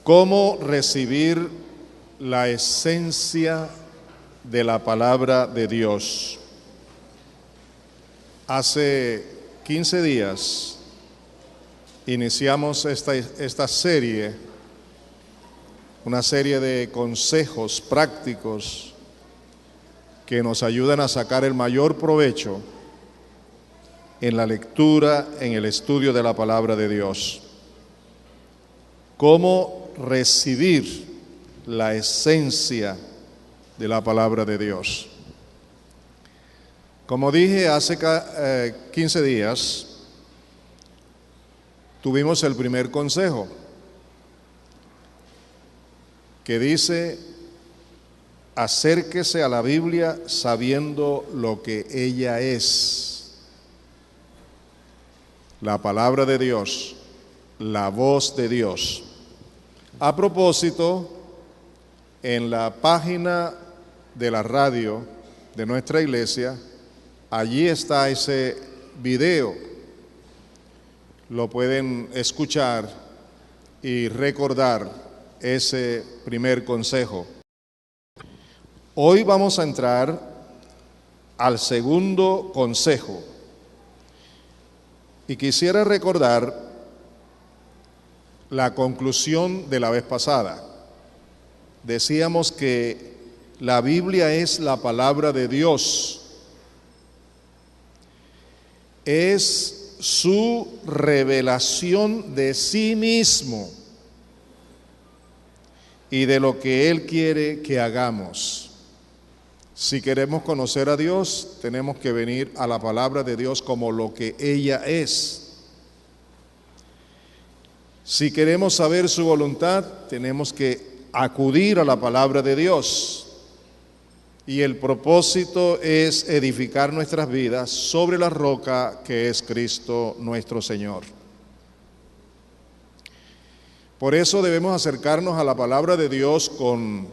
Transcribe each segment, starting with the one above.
¿Cómo recibir la esencia de la palabra de Dios? Hace 15 días iniciamos esta serie, una serie de consejos prácticos que nos ayudan a sacar el mayor provecho en la lectura, en el estudio de la palabra de Dios. ¿Cómo recibir la esencia de la palabra de Dios? Como dije hace 15 días, tuvimos el primer consejo, que dice: acérquese a la Biblia sabiendo lo que ella es. La palabra de Dios, la voz de Dios. A propósito, en la página de la radio de nuestra iglesia, allí está ese video. Lo pueden escuchar y recordar ese primer consejo. Hoy vamos a entrar al segundo consejo. Y quisiera recordar la conclusión de la vez pasada. Decíamos que la Biblia es la palabra de Dios. Es su revelación de sí mismo y de lo que Él quiere que hagamos. Si queremos conocer a Dios, tenemos que venir a la palabra de Dios como lo que ella es. Si queremos saber su voluntad, tenemos que acudir a la palabra de Dios. Y el propósito es edificar nuestras vidas sobre la roca que es Cristo nuestro Señor. Por eso debemos acercarnos a la palabra de Dios con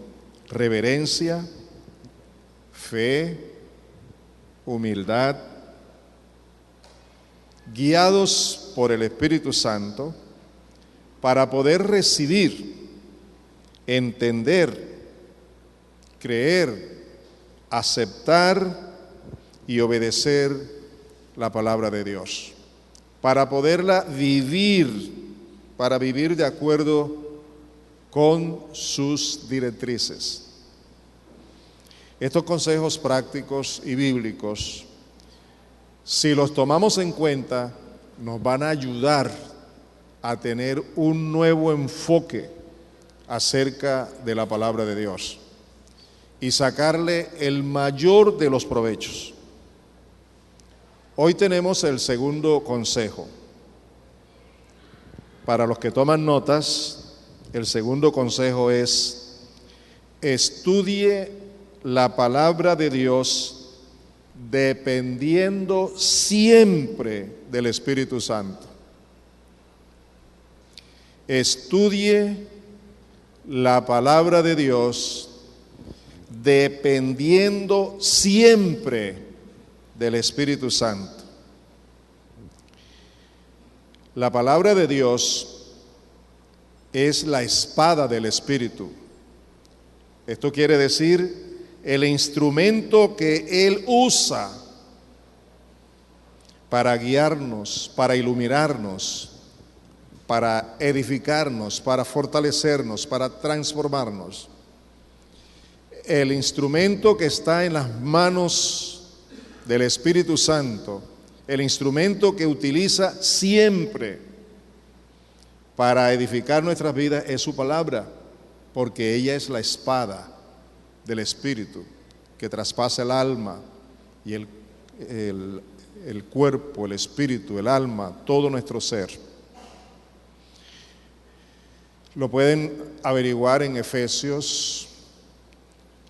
reverencia, fe, humildad, guiados por el Espíritu Santo, para poder recibir, entender, creer, aceptar y obedecer la palabra de Dios, para poderla vivir, para vivir de acuerdo con sus directrices. Estos consejos prácticos y bíblicos, si los tomamos en cuenta, nos van a ayudar a tener un nuevo enfoque acerca de la palabra de Dios y sacarle el mayor de los provechos. Hoy tenemos el segundo consejo. Para los que toman notas, el segundo consejo es: estudie la palabra de Dios dependiendo siempre del Espíritu Santo. Estudie la palabra de Dios dependiendo siempre del Espíritu Santo. La palabra de Dios es la espada del Espíritu. Esto quiere decir el instrumento que Él usa para guiarnos, para iluminarnos, para edificarnos, para fortalecernos, para transformarnos. El instrumento que está en las manos del Espíritu Santo, el instrumento que utiliza siempre para edificar nuestras vidas, es su palabra, porque ella es la espada del Espíritu que traspasa el alma y el cuerpo, el espíritu, el alma, todo nuestro ser. Lo pueden averiguar en Efesios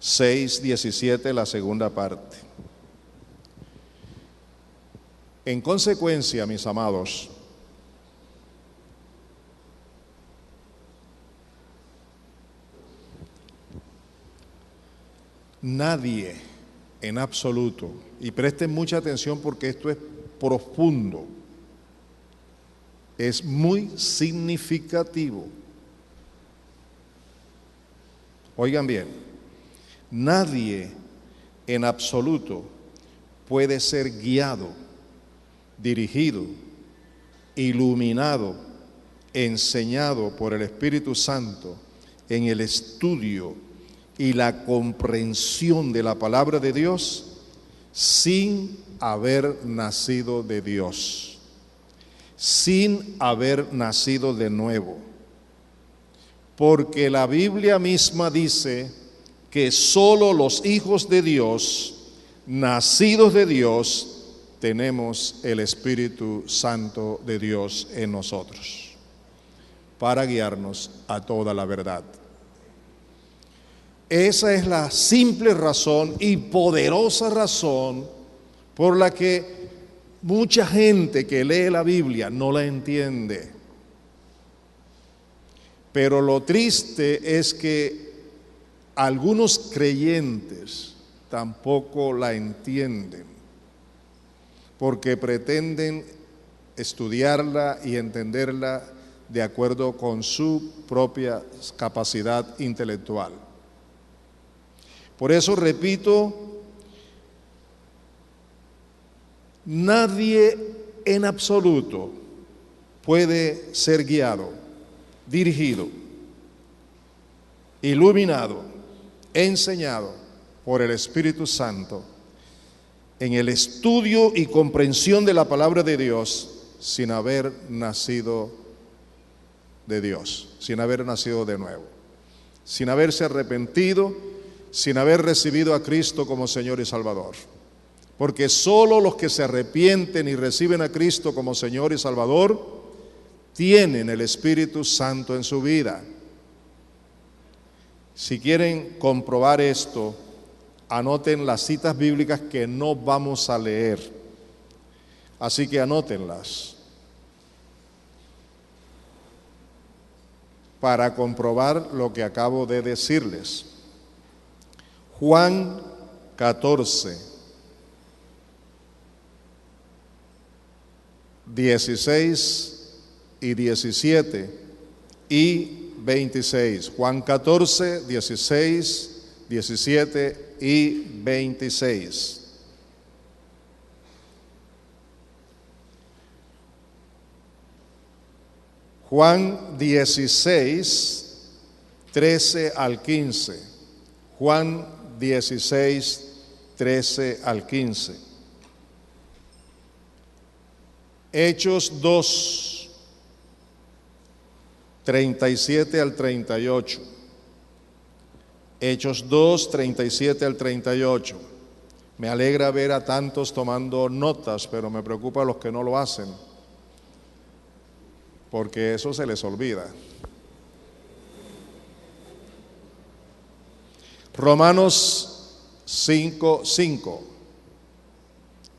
6:17, la segunda parte. En consecuencia, mis amados, nadie en absoluto, y presten mucha atención porque esto es profundo, es muy significativo. Oigan bien, nadie en absoluto puede ser guiado, dirigido, iluminado, enseñado por el Espíritu Santo en el estudio y la comprensión de la palabra de Dios sin haber nacido de Dios, sin haber nacido de nuevo. Porque la Biblia misma dice que solo los hijos de Dios, nacidos de Dios, tenemos el Espíritu Santo de Dios en nosotros, para guiarnos a toda la verdad. Esa es la simple razón y poderosa razón por la que mucha gente que lee la Biblia no la entiende. Pero lo triste es que algunos creyentes tampoco la entienden, porque pretenden estudiarla y entenderla de acuerdo con su propia capacidad intelectual. Por eso repito, nadie en absoluto puede ser guiado, dirigido, iluminado, enseñado por el Espíritu Santo en el estudio y comprensión de la palabra de Dios sin haber nacido de Dios, sin haber nacido de nuevo, sin haberse arrepentido, sin haber recibido a Cristo como Señor y Salvador. Porque solo los que se arrepienten y reciben a Cristo como Señor y Salvador tienen el Espíritu Santo en su vida. Si quieren comprobar esto, anoten las citas bíblicas que no vamos a leer. Así que anótenlas para comprobar lo que acabo de decirles. Juan 14, 16 y 17 y 26. Juan 14, 16, 17 y 26. Juan 16, 13 al 15. Juan 16, 13 al 15. Hechos 2, 37 al 38. Hechos 2, 37 al 38. Me alegra ver a tantos tomando notas, pero me preocupa a los que no lo hacen, porque eso se les olvida. Romanos 5, 5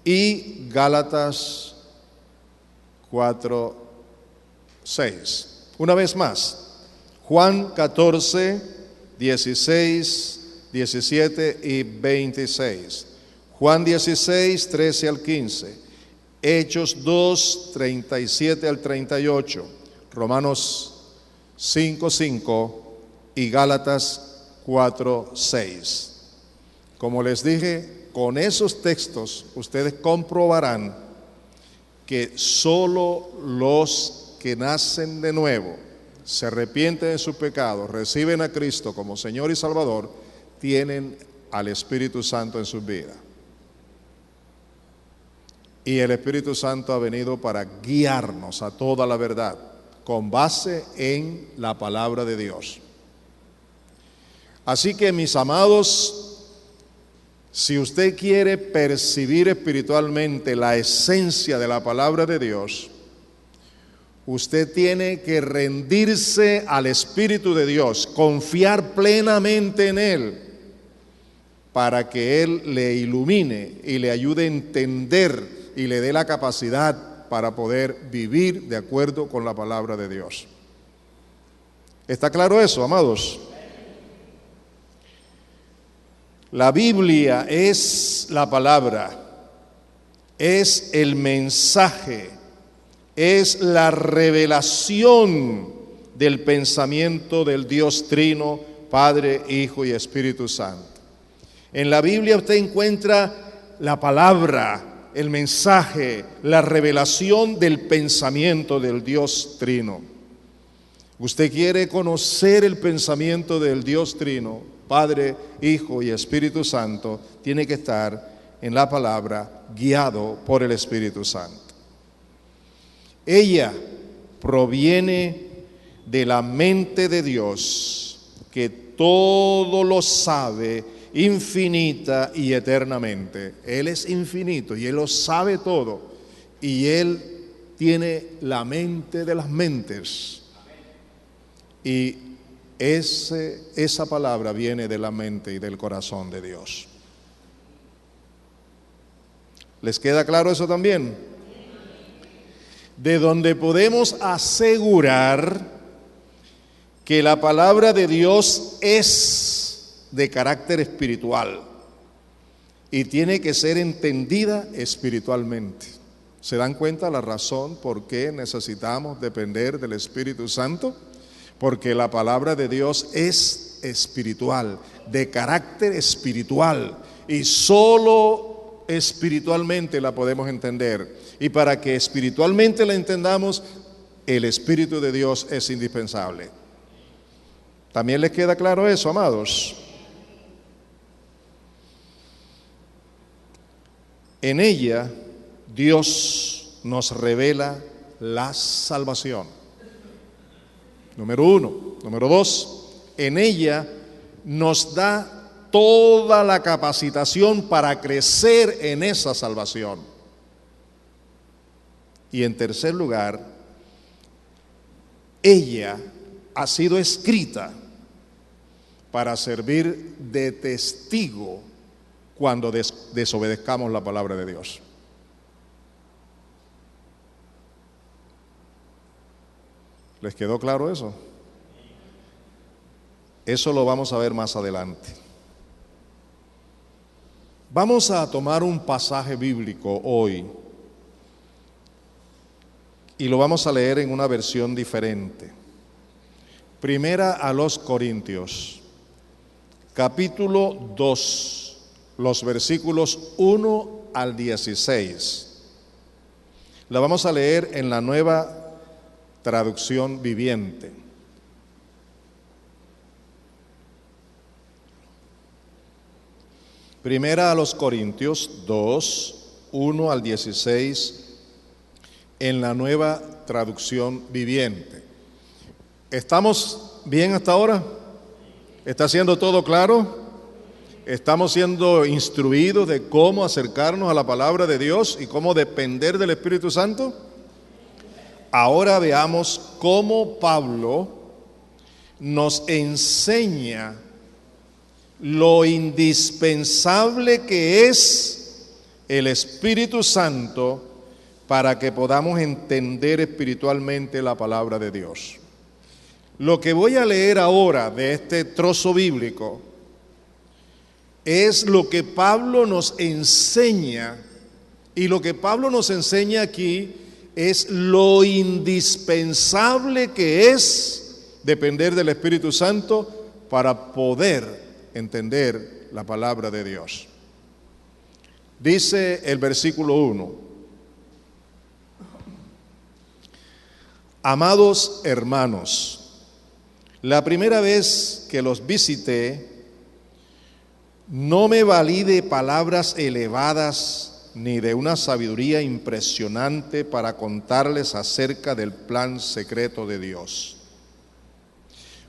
y Gálatas 4, 6. Una vez más, Juan 14, 16, 17 y 26. Juan 16, 13 al 15. Hechos 2, 37 al 38. Romanos 5, 5 y Gálatas 4, 6. Como les dije, con esos textos ustedes comprobarán que solo los que nacen de nuevo, se arrepienten de sus pecados, reciben a Cristo como Señor y Salvador, tienen al Espíritu Santo en sus vidas. Y el Espíritu Santo ha venido para guiarnos a toda la verdad, con base en la palabra de Dios. Así que, mis amados, si usted quiere percibir espiritualmente la esencia de la palabra de Dios, usted tiene que rendirse al Espíritu de Dios, confiar plenamente en Él, para que Él le ilumine y le ayude a entender y le dé la capacidad para poder vivir de acuerdo con la palabra de Dios. ¿Está claro eso, amados? La Biblia es la palabra, es el mensaje, es la revelación del pensamiento del Dios Trino Padre, Hijo y Espíritu Santo. En la Biblia usted encuentra la palabra, el mensaje, la revelación del pensamiento del Dios Trino. Usted quiere conocer el pensamiento del Dios Trino, Padre, Hijo y Espíritu Santo, tiene que estar en la palabra, guiado por el Espíritu Santo. Ella proviene de la mente de Dios, que todo lo sabe infinita y eternamente. Él es infinito y Él lo sabe todo, y Él tiene la mente de las mentes. Y esa palabra viene de la mente y del corazón de Dios. ¿Les queda claro eso también? De donde podemos asegurar que la palabra de Dios es de carácter espiritual y tiene que ser entendida espiritualmente. ¿Se dan cuenta la razón por qué necesitamos depender del Espíritu Santo? Porque la palabra de Dios es espiritual, de carácter espiritual, y solo espiritualmente la podemos entender. Y para que espiritualmente la entendamos, el Espíritu de Dios es indispensable. ¿También les queda claro eso, amados? En ella, Dios nos revela la salvación. Número 1. Número 2, en ella nos da toda la capacitación para crecer en esa salvación. Y en tercer lugar, ella ha sido escrita para servir de testigo cuando desobedezcamos la palabra de Dios. ¿Les quedó claro eso? Eso lo vamos a ver más adelante. Vamos a tomar un pasaje bíblico hoy y lo vamos a leer en una versión diferente. Primera a los Corintios, capítulo 2, los versículos 1 al 16. La vamos a leer en la Nueva Traducción Viviente. Primera a los Corintios 2, 1 al 16, en la Nueva Traducción Viviente. ¿Estamos bien hasta ahora? ¿Está siendo todo claro? ¿Estamos siendo instruidos de cómo acercarnos a la palabra de Dios y cómo depender del Espíritu Santo? Ahora veamos cómo Pablo nos enseña lo indispensable que es el Espíritu Santo para que podamos entender espiritualmente la palabra de Dios. Lo que voy a leer ahora de este trozo bíblico es lo que Pablo nos enseña, y lo que Pablo nos enseña aquí es lo indispensable que es depender del Espíritu Santo para poder entender la palabra de Dios. Dice el versículo 1: Amados hermanos, la primera vez que los visité, no me valí de palabras elevadas ni de una sabiduría impresionante para contarles acerca del plan secreto de Dios.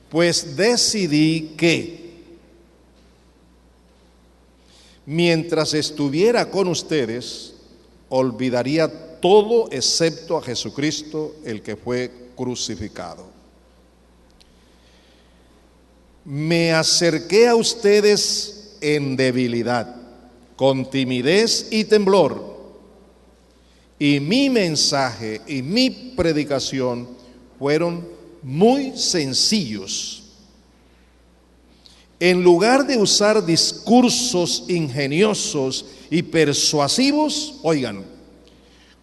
Pues decidí que, mientras estuviera con ustedes, olvidaría todo excepto a Jesucristo, el que fue crucificado. Me acerqué a ustedes en debilidad, con timidez y temblor, y mi mensaje y mi predicación fueron muy sencillos. En lugar de usar discursos ingeniosos y persuasivos, oigan,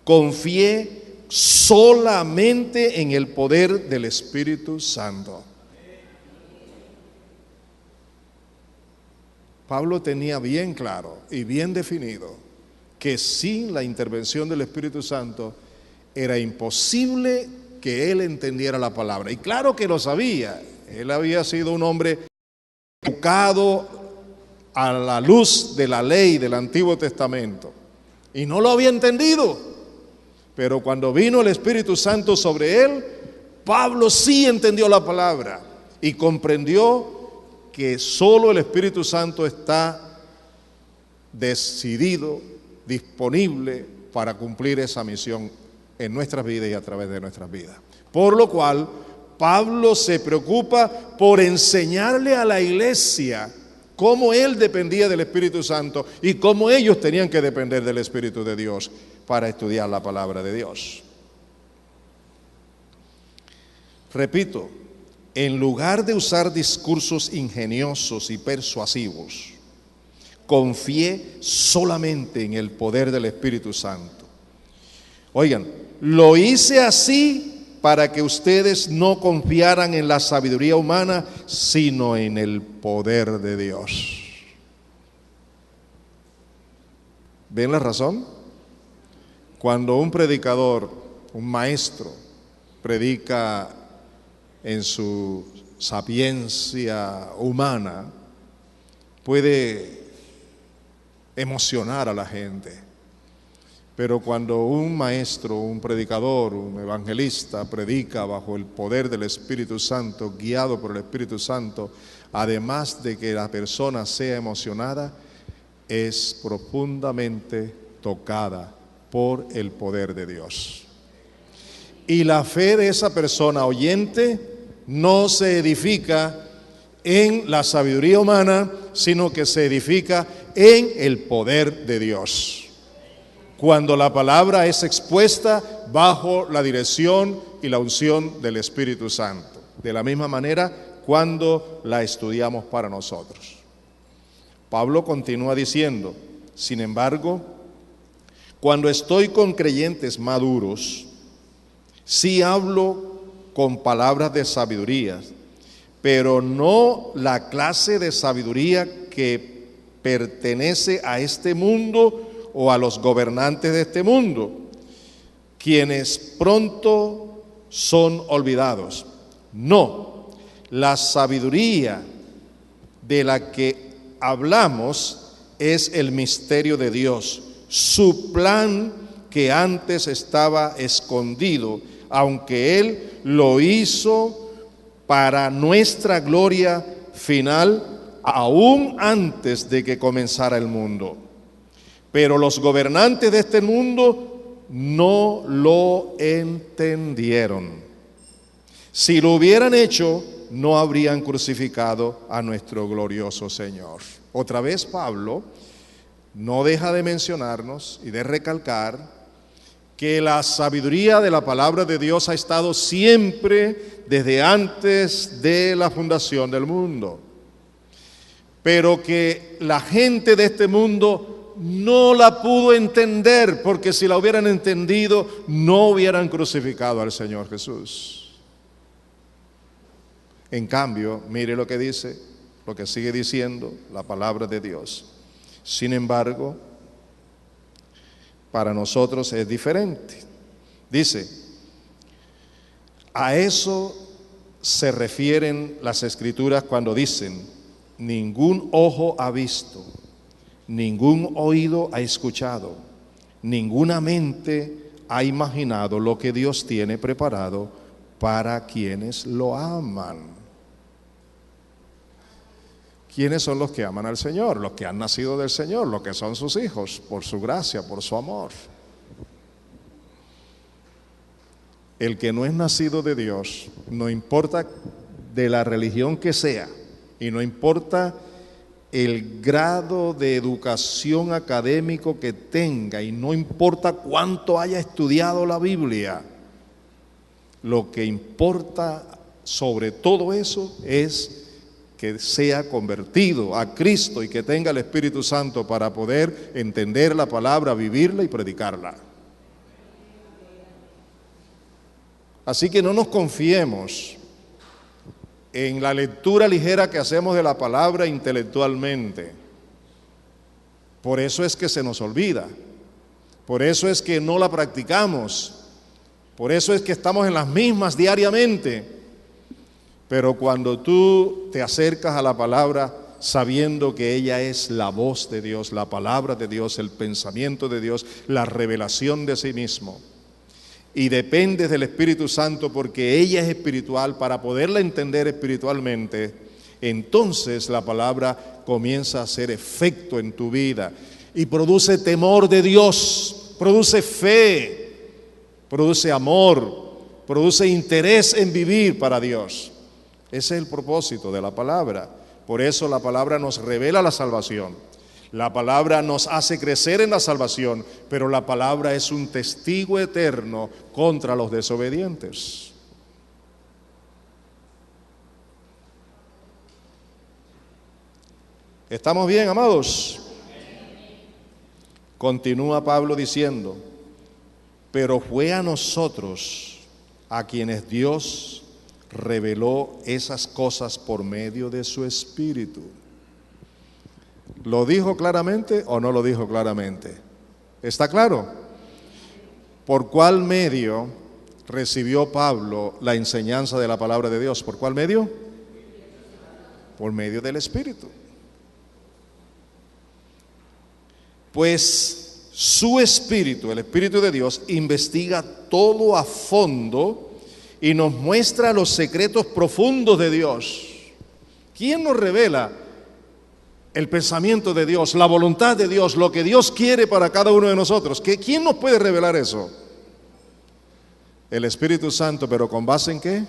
confié solamente en el poder del Espíritu Santo. Pablo tenía bien claro y bien definido que sin la intervención del Espíritu Santo era imposible que él entendiera la palabra. Y claro que lo sabía. Él había sido un hombre educado a la luz de la ley del Antiguo Testamento y no lo había entendido. Pero cuando vino el Espíritu Santo sobre él, Pablo sí entendió la palabra y comprendió que solo el Espíritu Santo está decidido, disponible para cumplir esa misión en nuestras vidas y a través de nuestras vidas. Por lo cual, Pablo se preocupa por enseñarle a la iglesia cómo él dependía del Espíritu Santo y cómo ellos tenían que depender del Espíritu de Dios para estudiar la palabra de Dios. Repito, en lugar de usar discursos ingeniosos y persuasivos, confié solamente en el poder del Espíritu Santo. Oigan, lo hice así para que ustedes no confiaran en la sabiduría humana, sino en el poder de Dios. ¿Ven la razón? Cuando un predicador, un maestro, predica en su sapiencia humana, puede emocionar a la gente. Pero cuando un maestro, un predicador, un evangelista predica bajo el poder del Espíritu Santo, guiado por el Espíritu Santo, además de que la persona sea emocionada, es profundamente tocada por el poder de Dios. Y la fe de esa persona oyente no se edifica en la sabiduría humana, sino que se edifica en el poder de Dios. Cuando la palabra es expuesta bajo la dirección y la unción del Espíritu Santo. De la misma manera, cuando la estudiamos para nosotros. Pablo continúa diciendo, sin embargo, cuando estoy con creyentes maduros, sí hablo con palabras de sabiduría, pero no la clase de sabiduría que pertenece a este mundo o a los gobernantes de este mundo, quienes pronto son olvidados. No, la sabiduría de la que hablamos es el misterio de Dios, su plan que antes estaba escondido, aunque Él lo hizo para nuestra gloria final, aún antes de que comenzara el mundo. Pero los gobernantes de este mundo no lo entendieron. Si lo hubieran hecho, no habrían crucificado a nuestro glorioso Señor. Otra vez Pablo no deja de mencionarnos y de recalcar que la sabiduría de la palabra de Dios ha estado siempre desde antes de la fundación del mundo, pero que la gente de este mundo no la pudo entender, porque si la hubieran entendido, no hubieran crucificado al Señor Jesús. En cambio, mire lo que dice, lo que sigue diciendo la palabra de Dios. Sin embargo, para nosotros es diferente. Dice, a eso se refieren las Escrituras cuando dicen, ningún ojo ha visto, ningún oído ha escuchado, ninguna mente ha imaginado lo que Dios tiene preparado para quienes lo aman. ¿Quiénes son los que aman al Señor? Los que han nacido del Señor, los que son sus hijos, por su gracia, por su amor. El que no es nacido de Dios, no importa de la religión que sea, y no importa el grado de educación académico que tenga, y no importa cuánto haya estudiado la Biblia, lo que importa sobre todo eso es que sea convertido a Cristo y que tenga el Espíritu Santo para poder entender la palabra, vivirla y predicarla. Así que no nos confiemos en la lectura ligera que hacemos de la palabra intelectualmente. Por eso es que se nos olvida. Por eso es que no la practicamos. Por eso es que estamos en las mismas diariamente. Pero cuando tú te acercas a la palabra sabiendo que ella es la voz de Dios, la palabra de Dios, el pensamiento de Dios, la revelación de sí mismo, y dependes del Espíritu Santo porque ella es espiritual para poderla entender espiritualmente, entonces la palabra comienza a hacer efecto en tu vida y produce temor de Dios, produce fe, produce amor, produce interés en vivir para Dios. Ese es el propósito de la palabra. Por eso la palabra nos revela la salvación. La palabra nos hace crecer en la salvación, pero la palabra es un testigo eterno contra los desobedientes. ¿Estamos bien, amados? Continúa Pablo diciendo, pero fue a nosotros a quienes Dios reveló esas cosas por medio de su Espíritu. ¿Lo dijo claramente o no lo dijo claramente? ¿Está claro? ¿Por cuál medio recibió Pablo la enseñanza de la palabra de Dios? ¿Por cuál medio? Por medio del Espíritu. Pues su Espíritu, el Espíritu de Dios, investiga todo a fondo y nos muestra los secretos profundos de Dios. ¿Quién nos revela el pensamiento de Dios, la voluntad de Dios, lo que Dios quiere para cada uno de nosotros? ¿Quién nos puede revelar eso? El Espíritu Santo, pero ¿con base en qué?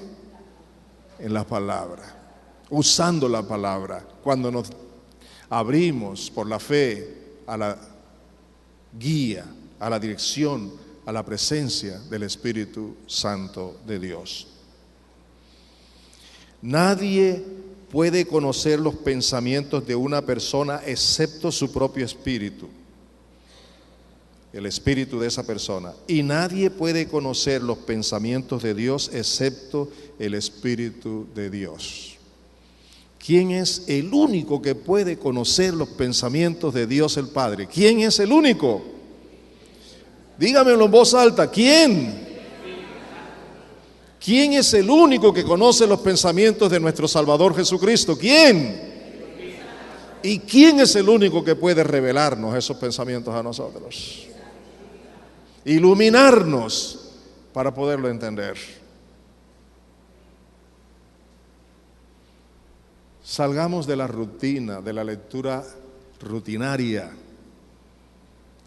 En la palabra, usando la palabra. Cuando nos abrimos por la fe a la guía, a la dirección, a la presencia del Espíritu Santo de Dios. Nadie puede conocer los pensamientos de una persona excepto su propio espíritu, el espíritu de esa persona. Y nadie puede conocer los pensamientos de Dios excepto el Espíritu de Dios. ¿Quién es el único que puede conocer los pensamientos de Dios el Padre? ¿Quién es el único? Dígamelo en voz alta, ¿quién? ¿Quién es el único que conoce los pensamientos de nuestro Salvador Jesucristo? ¿Quién? ¿Y quién es el único que puede revelarnos esos pensamientos a nosotros? Iluminarnos para poderlo entender. Salgamos de la rutina, de la lectura rutinaria.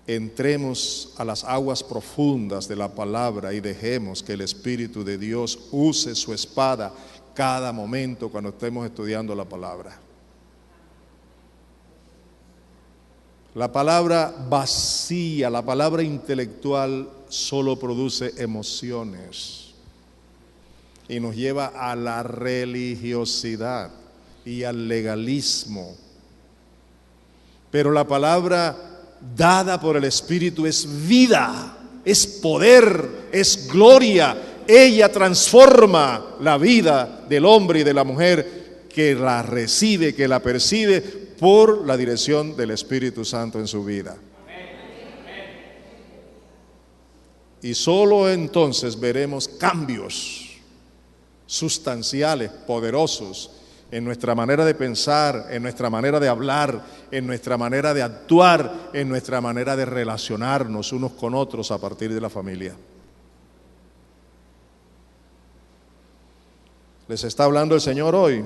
Entremos a las aguas profundas de la palabra y dejemos que el Espíritu de Dios use su espada cada momento cuando estemos estudiando la palabra. La palabra vacía, la palabra intelectual solo produce emociones y nos lleva a la religiosidad y al legalismo. Pero la palabra dada por el Espíritu es vida, es poder, es gloria. Ella transforma la vida del hombre y de la mujer que la recibe, que la percibe por la dirección del Espíritu Santo en su vida. Y solo entonces veremos cambios sustanciales, poderosos, en nuestra manera de pensar, en nuestra manera de hablar, en nuestra manera de actuar, en nuestra manera de relacionarnos unos con otros a partir de la familia. ¿Les está hablando el Señor hoy?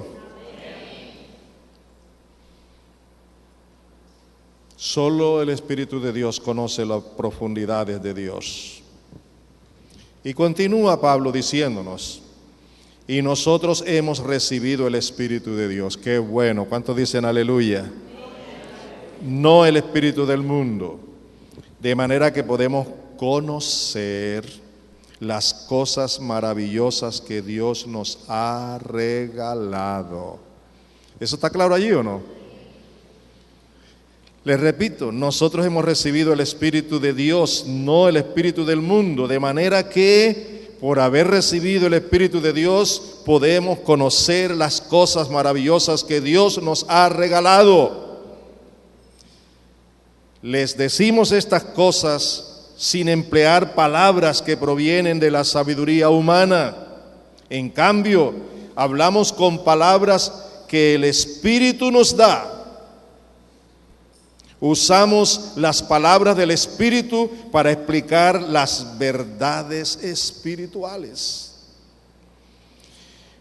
Solo el Espíritu de Dios conoce las profundidades de Dios. Y continúa Pablo diciéndonos, y nosotros hemos recibido el Espíritu de Dios. Qué bueno. ¿Cuántos dicen aleluya? No el espíritu del mundo. De manera que podemos conocer las cosas maravillosas que Dios nos ha regalado. ¿Eso está claro allí o no? Les repito, nosotros hemos recibido el Espíritu de Dios, no el espíritu del mundo. De manera que por haber recibido el Espíritu de Dios, podemos conocer las cosas maravillosas que Dios nos ha regalado. Les decimos estas cosas sin emplear palabras que provienen de la sabiduría humana. En cambio, hablamos con palabras que el Espíritu nos da. Usamos las palabras del Espíritu para explicar las verdades espirituales.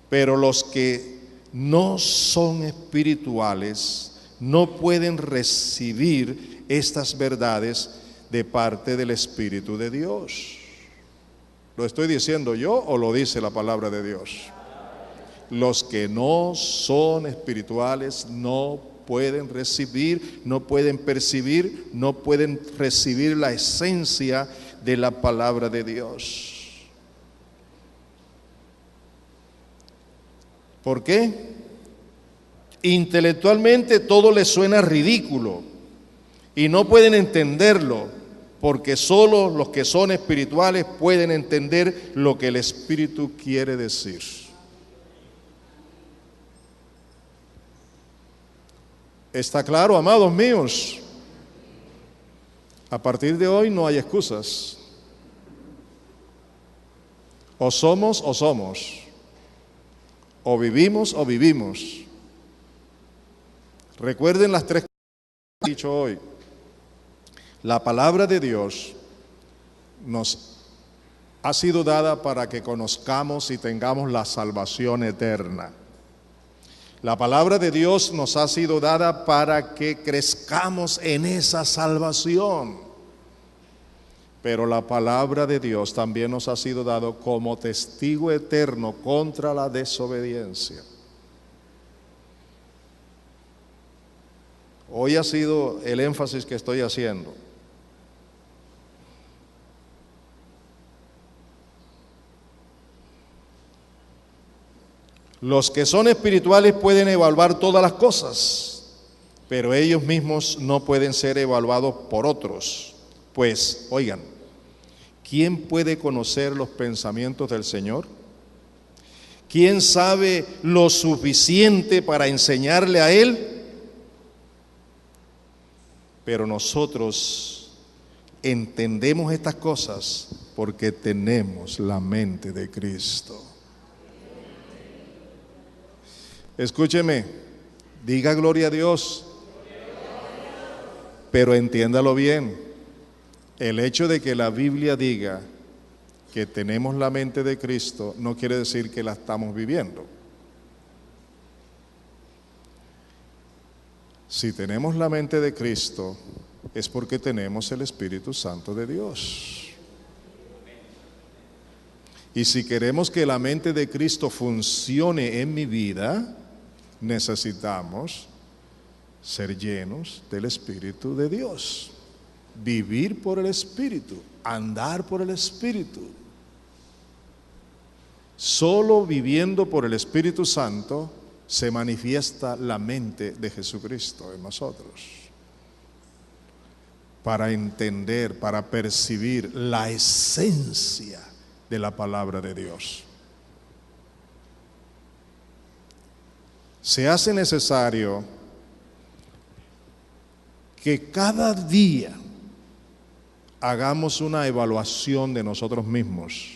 Pero los que no son espirituales no pueden recibir estas verdades de parte del Espíritu de Dios. ¿Lo estoy diciendo yo o lo dice la palabra de Dios? Los que no son espirituales no pueden recibir, no pueden percibir, no pueden recibir la esencia de la palabra de Dios. ¿Por qué? Intelectualmente todo les suena ridículo y no pueden entenderlo, porque solo los que son espirituales pueden entender lo que el Espíritu quiere decir. ¿Está claro, amados míos? A partir de hoy no hay excusas. O somos o somos. O vivimos o vivimos. Recuerden las tres cosas que he dicho hoy. La palabra de Dios nos ha sido dada para que conozcamos y tengamos la salvación eterna. La palabra de Dios nos ha sido dada para que crezcamos en esa salvación. Pero la palabra de Dios también nos ha sido dado como testigo eterno contra la desobediencia. Hoy ha sido el énfasis que estoy haciendo. Los que son espirituales pueden evaluar todas las cosas, pero ellos mismos no pueden ser evaluados por otros. Pues, oigan, ¿quién puede conocer los pensamientos del Señor? ¿Quién sabe lo suficiente para enseñarle a Él? Pero nosotros entendemos estas cosas porque tenemos la mente de Cristo. Escúcheme, diga gloria a Dios, pero entiéndalo bien. El hecho de que la Biblia diga que tenemos la mente de Cristo no quiere decir que la estamos viviendo. Si tenemos la mente de Cristo es porque tenemos el Espíritu Santo de Dios. Y si queremos que la mente de Cristo funcione en mi vida, necesitamos ser llenos del Espíritu de Dios, vivir por el Espíritu, andar por el Espíritu. Solo viviendo por el Espíritu Santo se manifiesta la mente de Jesucristo en nosotros, para entender, para percibir la esencia de la palabra de Dios. Se hace necesario que cada día hagamos una evaluación de nosotros mismos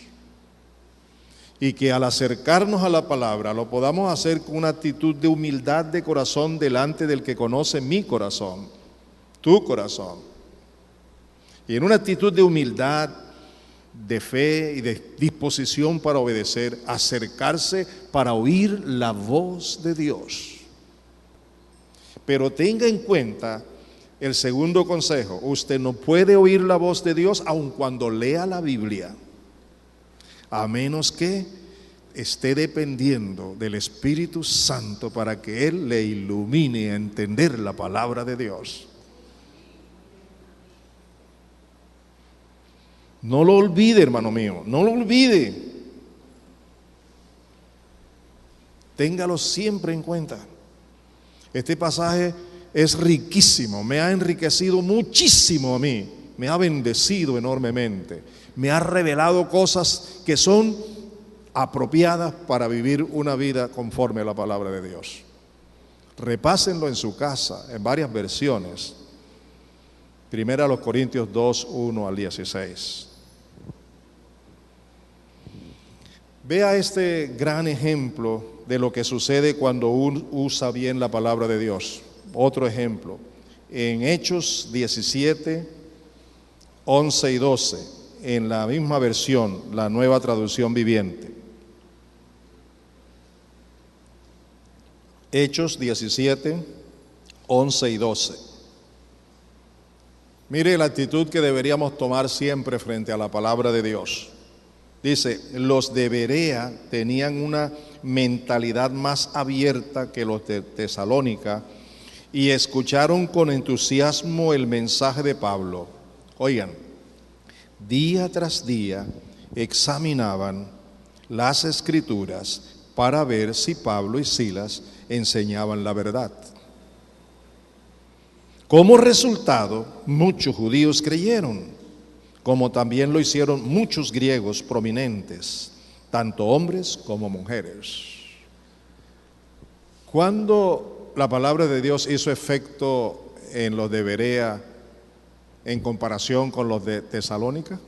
y que al acercarnos a la palabra lo podamos hacer con una actitud de humildad de corazón delante del que conoce mi corazón, tu corazón, y en una actitud de humildad, de fe y de disposición para obedecer, acercarse para oír la voz de Dios. Pero tenga en cuenta el segundo consejo: usted no puede oír la voz de Dios aun cuando lea la Biblia, a menos que esté dependiendo del Espíritu Santo para que Él le ilumine a entender la palabra de Dios. No lo olvide, hermano mío, no lo olvide. Téngalo siempre en cuenta. Este pasaje es riquísimo, me ha enriquecido muchísimo a mí, me ha bendecido enormemente, me ha revelado cosas que son apropiadas para vivir una vida conforme a la palabra de Dios. Repásenlo en su casa, en varias versiones, Primera a los Corintios 2, 1 al 16. Vea este gran ejemplo de lo que sucede cuando uno usa bien la palabra de Dios. Otro ejemplo, en Hechos 17, 11 y 12, en la misma versión, la Nueva Traducción Viviente. Hechos 17, 11 y 12. Mire la actitud que deberíamos tomar siempre frente a la palabra de Dios. Dice, los de Berea tenían una mentalidad más abierta que los de Tesalónica y escucharon con entusiasmo el mensaje de Pablo. Oigan, día tras día examinaban las Escrituras para ver si Pablo y Silas enseñaban la verdad. Como resultado, muchos judíos creyeron, como también lo hicieron muchos griegos prominentes, tanto hombres como mujeres. Cuando la palabra de Dios hizo efecto en los de Berea en comparación con los de Tesalónica,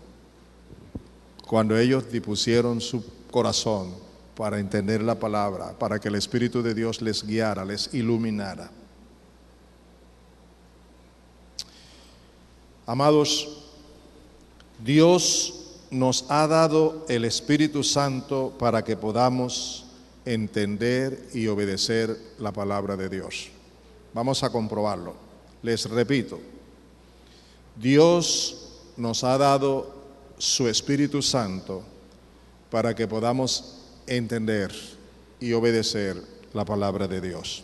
cuando ellos dispusieron su corazón para entender la palabra, para que el Espíritu de Dios les guiara, les iluminara. Amados, Dios nos ha dado el Espíritu Santo para que podamos entender y obedecer la palabra de Dios. Vamos a comprobarlo. Les repito, Dios nos ha dado su Espíritu Santo para que podamos entender y obedecer la palabra de Dios.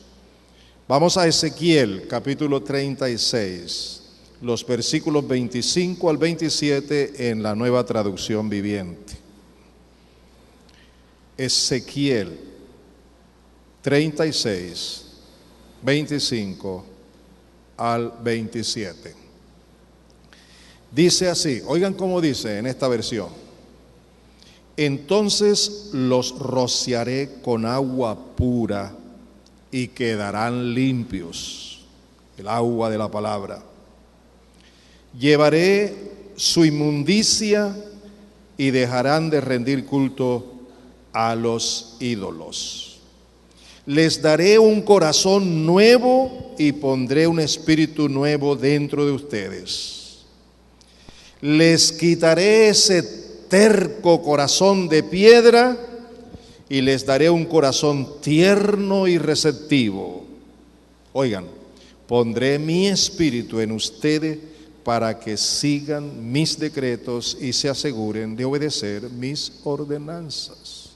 Vamos a Ezequiel capítulo 36. Los versículos 25 al 27 en la Nueva Traducción Viviente. Ezequiel 36, 25 al 27. Dice así, oigan cómo dice en esta versión. Entonces los rociaré con agua pura y quedarán limpios. El agua de la palabra. Llevaré su inmundicia y dejarán de rendir culto a los ídolos. Les daré un corazón nuevo y pondré un espíritu nuevo dentro de ustedes. Les quitaré ese terco corazón de piedra y les daré un corazón tierno y receptivo. Oigan, pondré mi espíritu en ustedes para que sigan mis decretos y se aseguren de obedecer mis ordenanzas.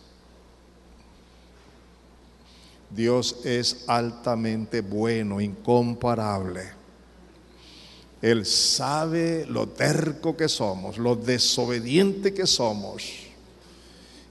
Dios es altamente bueno, incomparable. Él sabe lo terco que somos, lo desobediente que somos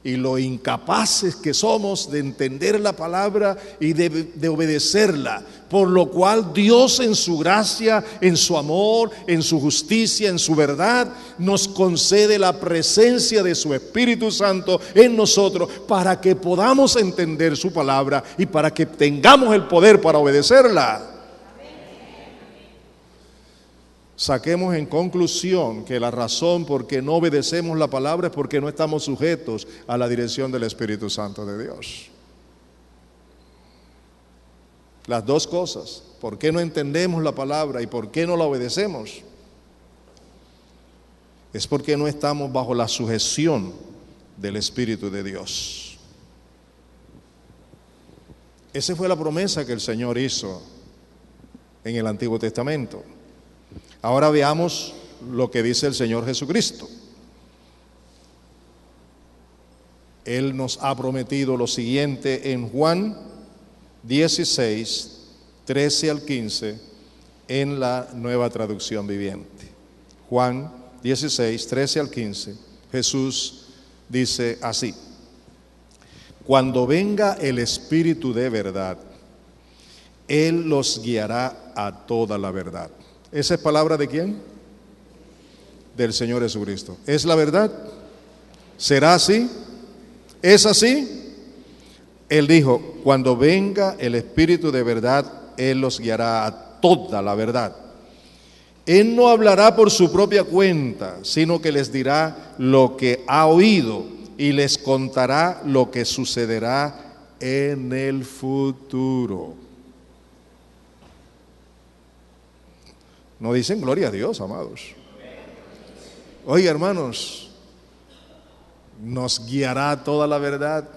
y lo incapaces que somos de entender la palabra y de obedecerla. Por lo cual Dios en su gracia, en su amor, en su justicia, en su verdad, nos concede la presencia de su Espíritu Santo en nosotros para que podamos entender su palabra y para que tengamos el poder para obedecerla. Saquemos en conclusión que la razón por qué no obedecemos la palabra es porque no estamos sujetos a la dirección del Espíritu Santo de Dios. Las dos cosas, ¿por qué no entendemos la palabra y por qué no la obedecemos? Es porque no estamos bajo la sujeción del Espíritu de Dios. Esa fue la promesa que el Señor hizo en el Antiguo Testamento. Ahora veamos lo que dice el Señor Jesucristo. Él nos ha prometido lo siguiente en Juan 16, 13 al 15 en la Nueva Traducción Viviente. Juan 16, 13 al 15. Jesús dice así: cuando venga el Espíritu de verdad, Él los guiará a toda la verdad. ¿Esa es palabra de quién? Del Señor Jesucristo. ¿Es la verdad? ¿Será así? ¿Es así? Él dijo, cuando venga el Espíritu de verdad, Él los guiará a toda la verdad. Él no hablará por su propia cuenta, sino que les dirá lo que ha oído y les contará lo que sucederá en el futuro. No dicen gloria a Dios, amados. Oye, hermanos, nos guiará toda la verdad,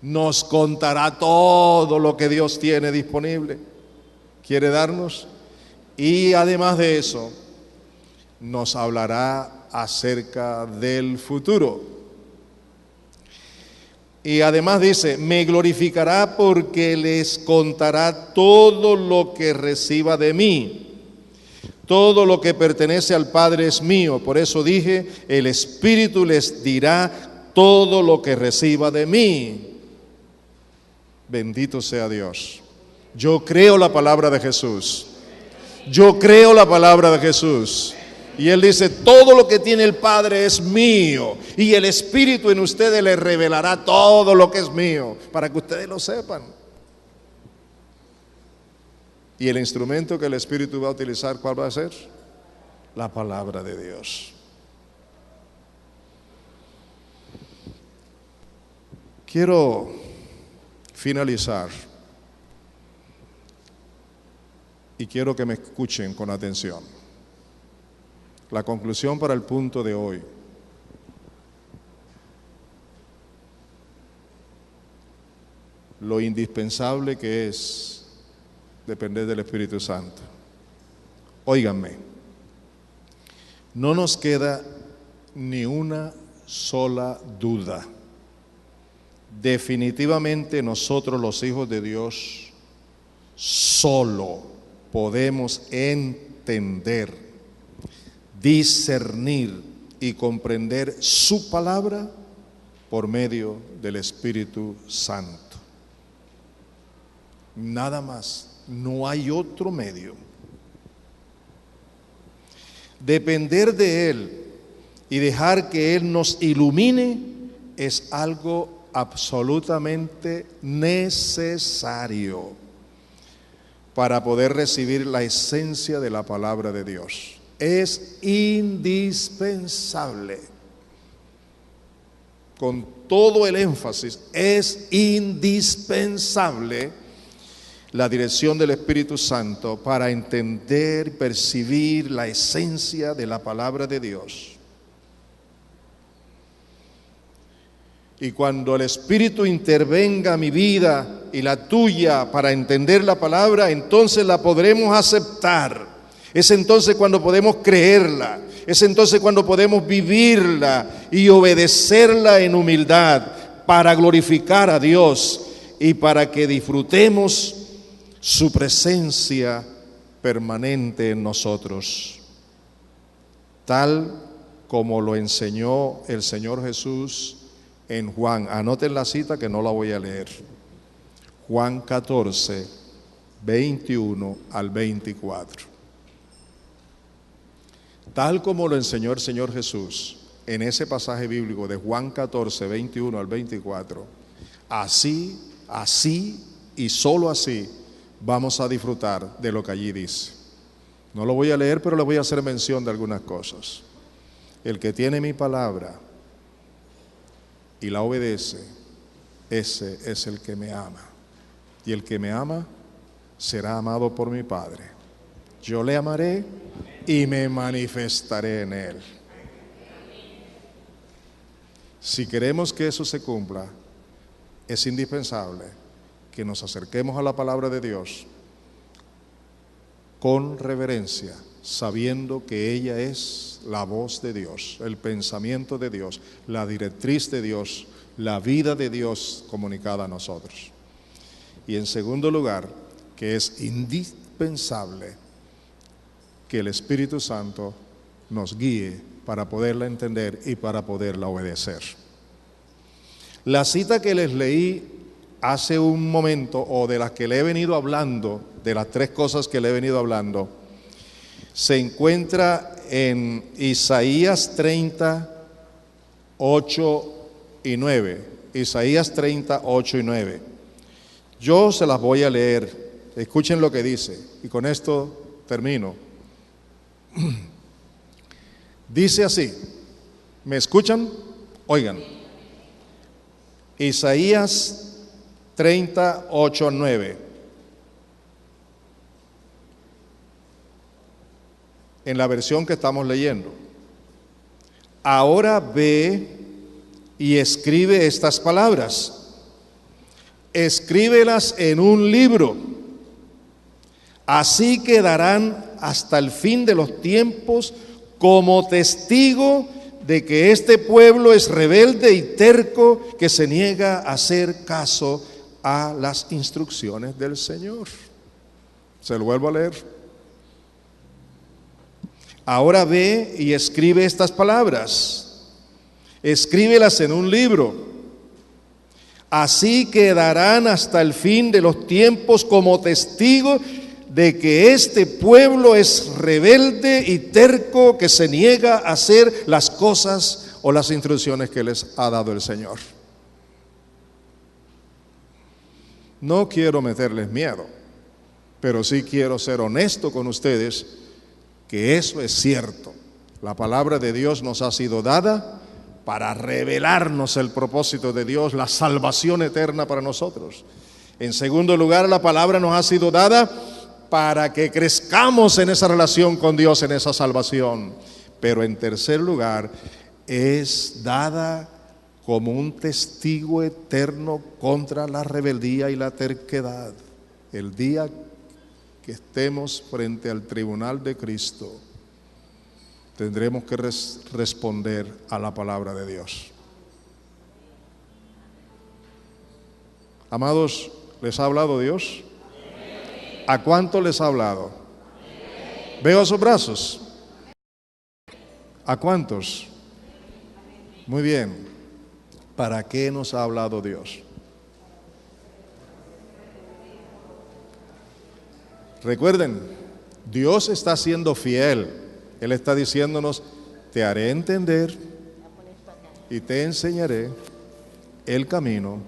nos contará todo lo que Dios tiene disponible, quiere darnos, y además de eso, nos hablará acerca del futuro. Y además dice, me glorificará porque les contará todo lo que reciba de mí. Todo lo que pertenece al Padre es mío. Por eso dije, el Espíritu les dirá todo lo que reciba de mí. Bendito sea Dios. Yo creo la palabra de Jesús. Yo creo la palabra de Jesús. Y Él dice, todo lo que tiene el Padre es mío. Y el Espíritu en ustedes les revelará todo lo que es mío, para que ustedes lo sepan. Y el instrumento que el Espíritu va a utilizar, ¿cuál va a ser? La palabra de Dios. Quiero finalizar y quiero que me escuchen con atención. La conclusión para el punto de hoy. Lo indispensable que es depender del Espíritu Santo. Óiganme, no nos queda ni una sola duda. Definitivamente nosotros, los hijos de Dios, solo podemos entender, discernir y comprender su palabra por medio del Espíritu Santo. Nada más. No hay otro medio. Depender de Él y dejar que Él nos ilumine es algo absolutamente necesario para poder recibir la esencia de la palabra de Dios. Es indispensable. Con todo el énfasis, es indispensable la dirección del Espíritu Santo para entender, percibir la esencia de la palabra de Dios. Y cuando el Espíritu intervenga en mi vida y la tuya para entender la palabra, entonces la podremos aceptar. Es entonces cuando podemos creerla. Es entonces cuando podemos vivirla y obedecerla en humildad para glorificar a Dios y para que disfrutemos su presencia permanente en nosotros, tal como lo enseñó el Señor Jesús en Juan. Anoten la cita que no la voy a leer. Juan 14, 21 al 24. Tal como lo enseñó el Señor Jesús en ese pasaje bíblico de Juan 14, 21 al 24, así y solo así vamos a disfrutar de lo que allí dice. No lo voy a leer, pero le voy a hacer mención de algunas cosas. El que tiene mi palabra y la obedece, ese es el que me ama. Y el que me ama será amado por mi Padre. Yo le amaré y me manifestaré en él. Si queremos que eso se cumpla, es indispensable que nos acerquemos a la palabra de Dios con reverencia, sabiendo que ella es la voz de Dios, el pensamiento de Dios, la directriz de Dios, la vida de Dios comunicada a nosotros. Y en segundo lugar, que es indispensable que el Espíritu Santo nos guíe para poderla entender y para poderla obedecer. La cita que les leí hace un momento, o de las que le he venido hablando, de las tres cosas que le he venido hablando, se encuentra en Isaías 30, 8 y 9. Isaías 30, 8 y 9. Yo se las voy a leer. Escuchen lo que dice, y con esto termino. Dice así, ¿me escuchan? Oigan. Isaías 38:9. En la versión que estamos leyendo. Ahora ve y escribe estas palabras. Escríbelas en un libro. Así quedarán hasta el fin de los tiempos como testigo de que este pueblo es rebelde y terco, que se niega a hacer caso a las instrucciones del Señor. Se lo vuelvo a leer. Ahora ve y escribe estas palabras. Escríbelas en un libro. Así quedarán hasta el fin de los tiempos como testigo de que este pueblo es rebelde y terco, que se niega a hacer las cosas o las instrucciones que les ha dado el Señor. No quiero meterles miedo, pero sí quiero ser honesto con ustedes que eso es cierto. La palabra de Dios nos ha sido dada para revelarnos el propósito de Dios, la salvación eterna para nosotros. En segundo lugar, la palabra nos ha sido dada para que crezcamos en esa relación con Dios, en esa salvación. Pero en tercer lugar, es dada como un testigo eterno contra la rebeldía y la terquedad. El día que estemos frente al tribunal de Cristo, tendremos que responder a la palabra de Dios. Amados, ¿les ha hablado Dios? ¿A cuánto les ha hablado? Veo sus brazos. ¿A cuántos? Muy bien. ¿Para qué nos ha hablado Dios? Recuerden, Dios está siendo fiel. Él está diciéndonos, te haré entender y te enseñaré el camino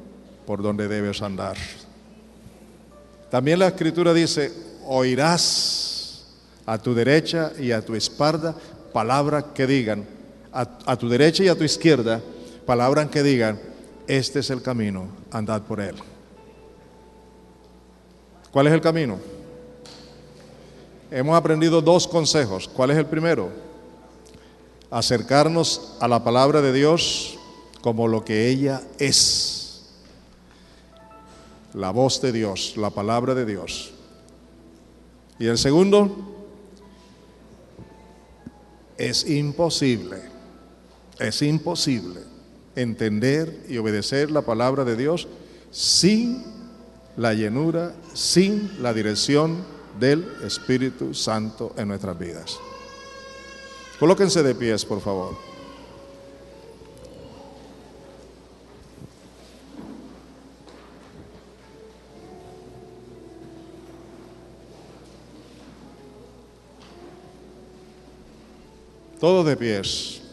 por donde debes andar. También la Escritura dice, oirás a tu derecha y a tu espalda palabras que digan, a tu derecha y a tu izquierda, palabras que digan, este es el camino, andad por él. ¿Cuál es el camino? Hemos aprendido dos consejos. ¿Cuál es el primero? Acercarnos a la palabra de Dios como lo que ella es. La voz de Dios, la palabra de Dios. Y el segundo, es imposible entender y obedecer la palabra de Dios sin la llenura, sin la dirección del Espíritu Santo en nuestras vidas. Colóquense de pies, por favor. Todos de pies.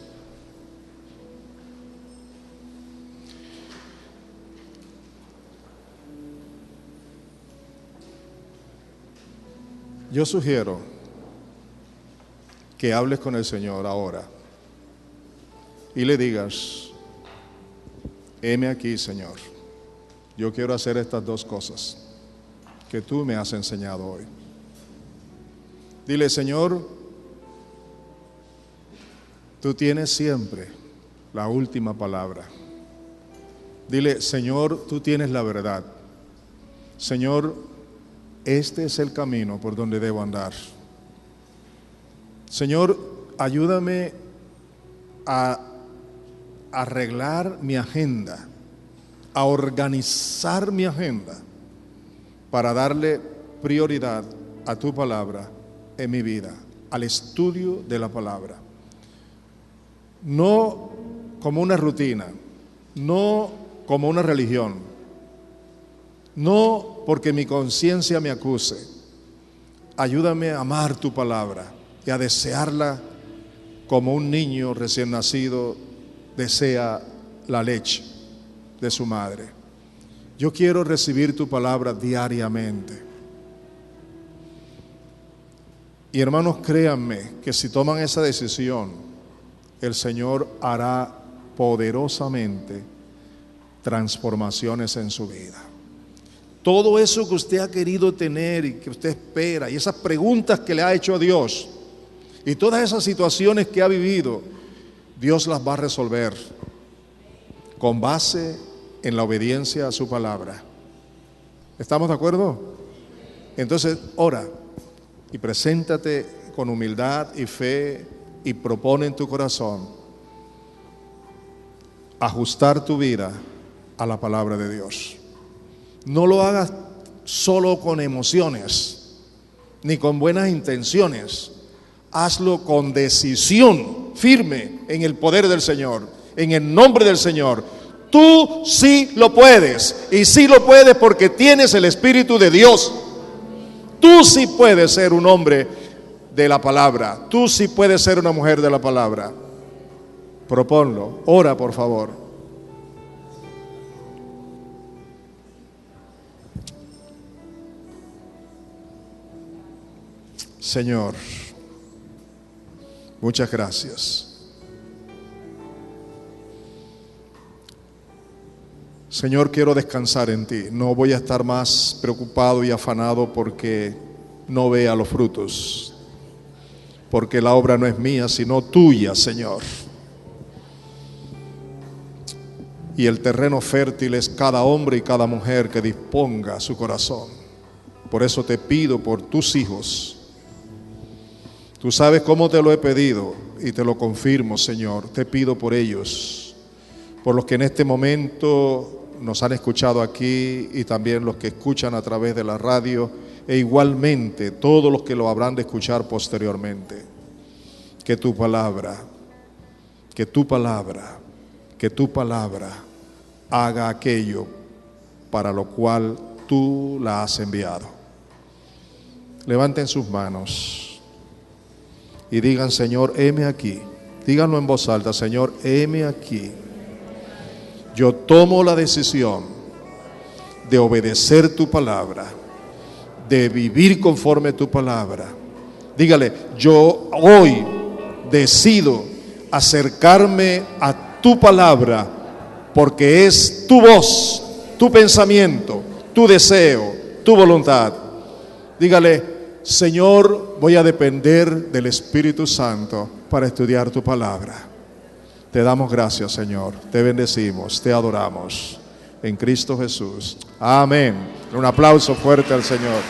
Yo sugiero que hables con el Señor ahora y le digas, heme aquí, Señor, yo quiero hacer estas dos cosas que tú me has enseñado hoy. Dile, Señor, tú tienes siempre la última palabra. Dile, Señor, tú tienes la verdad. Señor, este es el camino por donde debo andar. Señor, ayúdame a arreglar mi agenda, a organizar mi agenda para darle prioridad a tu palabra en mi vida, al estudio de la palabra. No como una rutina, no como una religión, no porque mi conciencia me acuse. Ayúdame a amar tu palabra y a desearla como un niño recién nacido desea la leche de su madre. Yo quiero recibir tu palabra diariamente. Y hermanos, créanme que si toman esa decisión, el Señor hará poderosamente transformaciones en su vida. Todo eso que usted ha querido tener y que usted espera, y esas preguntas que le ha hecho a Dios, y todas esas situaciones que ha vivido, Dios las va a resolver con base en la obediencia a su palabra. ¿Estamos de acuerdo? Entonces, ora y preséntate con humildad y fe y propone en tu corazón ajustar tu vida a la palabra de Dios. No lo hagas solo con emociones ni con buenas intenciones. Hazlo con decisión firme en el poder del Señor, en el nombre del Señor. Tú sí lo puedes, y sí lo puedes porque tienes el Espíritu de Dios. Tú sí puedes ser un hombre de la palabra. Tú sí puedes ser una mujer de la palabra. Proponlo. Ora, por favor. Señor, muchas gracias. Señor, quiero descansar en ti. No voy a estar más preocupado y afanado porque no vea los frutos, porque la obra no es mía, sino tuya, Señor. Y el terreno fértil es cada hombre y cada mujer que disponga su corazón. Por eso te pido por tus hijos. Tú sabes cómo te lo he pedido y te lo confirmo, Señor. Te pido por ellos, por los que en este momento nos han escuchado aquí y también los que escuchan a través de la radio, e igualmente todos los que lo habrán de escuchar posteriormente. Que tu palabra haga aquello para lo cual tú la has enviado. Levanten sus manos y digan: Señor, heme aquí. Díganlo en voz alta: Señor, heme aquí. Yo tomo la decisión de obedecer tu palabra, de vivir conforme a tu palabra. Dígale: yo hoy decido acercarme a tu palabra porque es tu voz, tu pensamiento, tu deseo, tu voluntad. Dígale: Señor, voy a depender del Espíritu Santo para estudiar tu palabra. Te damos gracias, Señor. Te bendecimos, te adoramos. En Cristo Jesús. Amén. Un aplauso fuerte al Señor.